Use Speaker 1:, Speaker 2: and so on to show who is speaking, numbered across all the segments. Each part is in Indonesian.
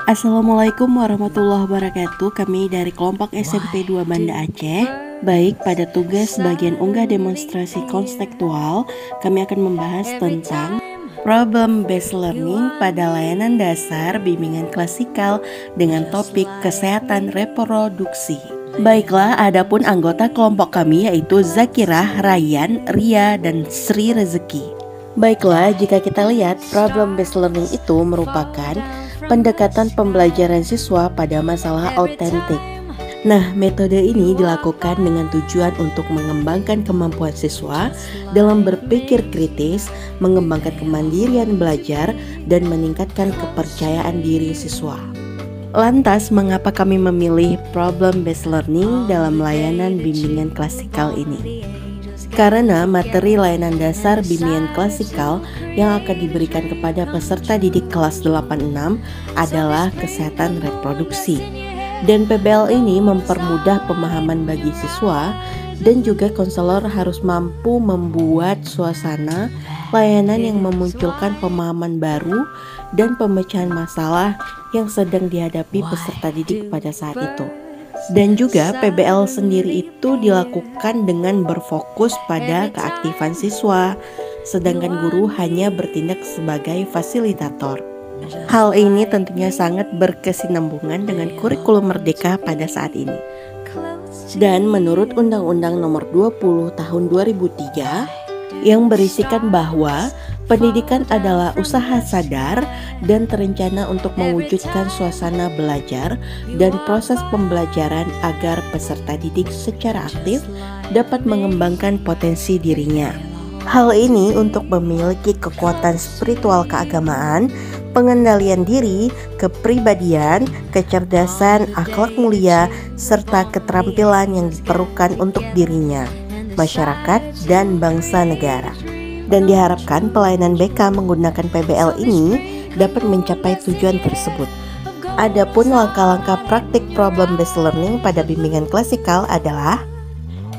Speaker 1: Assalamualaikum warahmatullahi wabarakatuh. Kami dari kelompok SMP 2 Banda Aceh. Baik, pada tugas bagian unggah demonstrasi konstekstual, kami akan membahas tentang problem based learning pada layanan dasar bimbingan klasikal dengan topik kesehatan reproduksi. Baiklah, adapun anggota kelompok kami yaitu Zakirah, Rayyan, Ria, dan Sri Rezeki. Baiklah, jika kita lihat problem based learning itu merupakan pendekatan pembelajaran siswa pada masalah autentik. Nah, metode ini dilakukan dengan tujuan untuk mengembangkan kemampuan siswa dalam berpikir kritis, mengembangkan kemandirian belajar, dan meningkatkan kepercayaan diri siswa. Lantas, mengapa kami memilih problem based learning dalam layanan bimbingan klasikal ini? Karena materi layanan dasar bimbingan klasikal yang akan diberikan kepada peserta didik kelas 86 adalah kesehatan reproduksi. Dan PBL ini mempermudah pemahaman bagi siswa, dan juga konselor harus mampu membuat suasana layanan yang memunculkan pemahaman baru dan pemecahan masalah yang sedang dihadapi peserta didik pada saat itu. Dan juga PBL sendiri itu dilakukan dengan berfokus pada keaktifan siswa, sedangkan guru hanya bertindak sebagai fasilitator. Hal ini tentunya sangat berkesinambungan dengan kurikulum merdeka pada saat ini. Dan menurut Undang-Undang Nomor 20 Tahun 2003 yang berisikan bahwa pendidikan adalah usaha sadar dan terencana untuk mewujudkan suasana belajar dan proses pembelajaran agar peserta didik secara aktif dapat mengembangkan potensi dirinya. Hal ini untuk memiliki kekuatan spiritual keagamaan, pengendalian diri, kepribadian, kecerdasan, akhlak mulia, serta keterampilan yang diperlukan untuk dirinya, masyarakat, dan bangsa negara. Dan diharapkan pelayanan BK menggunakan PBL ini dapat mencapai tujuan tersebut. Adapun langkah-langkah praktik problem based learning pada bimbingan klasikal adalah: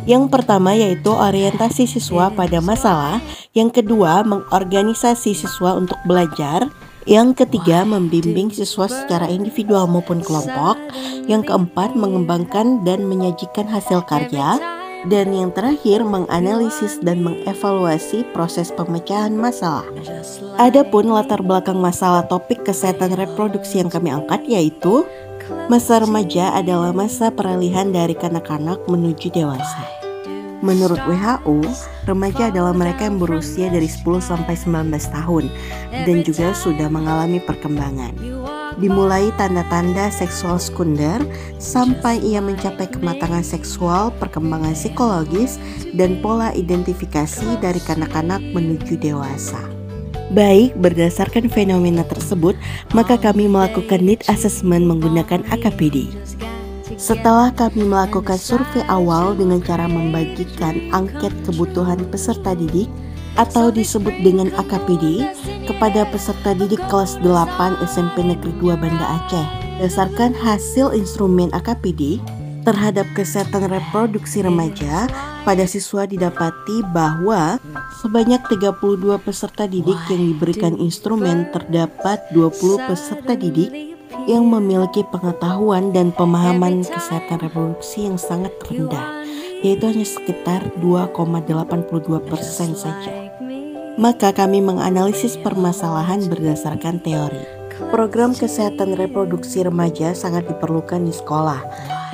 Speaker 1: yang pertama yaitu orientasi siswa pada masalah, yang kedua mengorganisasi siswa untuk belajar, yang ketiga membimbing siswa secara individual maupun kelompok, yang keempat mengembangkan dan menyajikan hasil karya, dan yang terakhir menganalisis dan mengevaluasi proses pemecahan masalah. Adapun latar belakang masalah topik kesehatan reproduksi yang kami angkat yaitu masa remaja adalah masa peralihan dari kanak-kanak menuju dewasa. Menurut WHO, remaja adalah mereka yang berusia dari 10 sampai 19 tahun dan juga sudah mengalami perkembangan. Dimulai tanda-tanda seksual sekunder sampai ia mencapai kematangan seksual, perkembangan psikologis, dan pola identifikasi dari kanak-kanak menuju dewasa. Baik, berdasarkan fenomena tersebut, maka kami melakukan need assessment menggunakan AKPD. Setelah kami melakukan survei awal dengan cara membagikan angket kebutuhan peserta didik atau disebut dengan AKPD kepada peserta didik kelas 8 SMP Negeri 2 Banda Aceh. Berdasarkan hasil instrumen AKPD terhadap kesehatan reproduksi remaja, pada siswa didapati bahwa sebanyak 32 peserta didik yang diberikan instrumen, terdapat 20 peserta didik yang memiliki pengetahuan dan pemahaman kesehatan reproduksi yang sangat rendah, yaitu hanya sekitar 2,82% saja. Maka kami menganalisis permasalahan berdasarkan teori. Program kesehatan reproduksi remaja sangat diperlukan di sekolah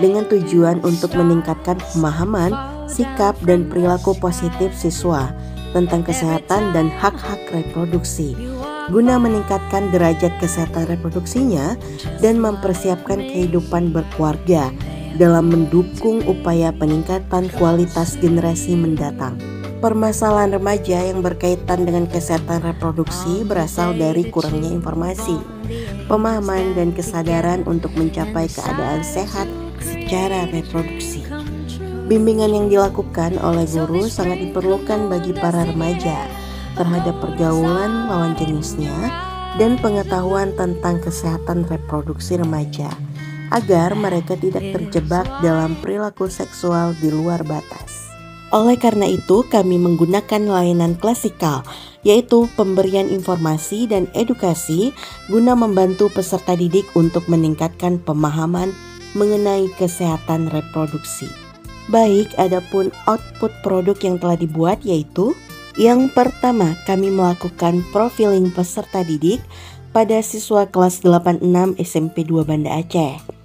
Speaker 1: dengan tujuan untuk meningkatkan pemahaman, sikap, dan perilaku positif siswa tentang kesehatan dan hak-hak reproduksi, guna meningkatkan derajat kesehatan reproduksinya dan mempersiapkan kehidupan berkeluarga dalam mendukung upaya peningkatan kualitas generasi mendatang. Permasalahan remaja yang berkaitan dengan kesehatan reproduksi berasal dari kurangnya informasi, pemahaman, dan kesadaran untuk mencapai keadaan sehat secara reproduksi. Bimbingan yang dilakukan oleh guru sangat diperlukan bagi para remaja terhadap pergaulan lawan jenisnya dan pengetahuan tentang kesehatan reproduksi remaja, agar mereka tidak terjebak dalam perilaku seksual di luar batas. Oleh karena itu, kami menggunakan layanan klasikal, yaitu pemberian informasi dan edukasi guna membantu peserta didik untuk meningkatkan pemahaman mengenai kesehatan reproduksi. Baik, adapun output produk yang telah dibuat yaitu yang pertama, kami melakukan profiling peserta didik pada siswa kelas 86 SMP 2 Banda Aceh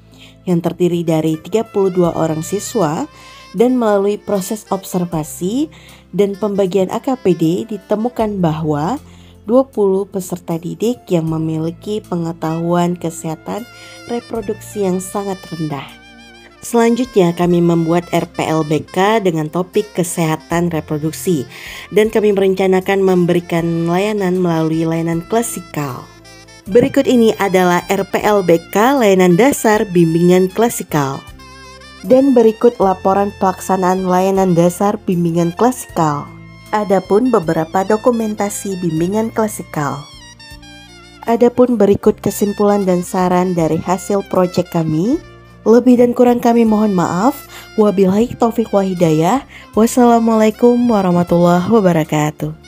Speaker 1: yang terdiri dari 32 orang siswa, dan melalui proses observasi dan pembagian AKPD ditemukan bahwa 20 peserta didik yang memiliki pengetahuan kesehatan reproduksi yang sangat rendah. Selanjutnya kami membuat RPLBK dengan topik kesehatan reproduksi dan kami merencanakan memberikan layanan melalui layanan klasikal. Berikut ini adalah RPLBK layanan dasar bimbingan klasikal. Dan berikut laporan pelaksanaan layanan dasar bimbingan klasikal. Adapun beberapa dokumentasi bimbingan klasikal. Adapun berikut kesimpulan dan saran dari hasil proyek kami. Lebih dan kurang kami mohon maaf. Wabillahi taufiq wa hidayah. Wassalamualaikum warahmatullahi wabarakatuh.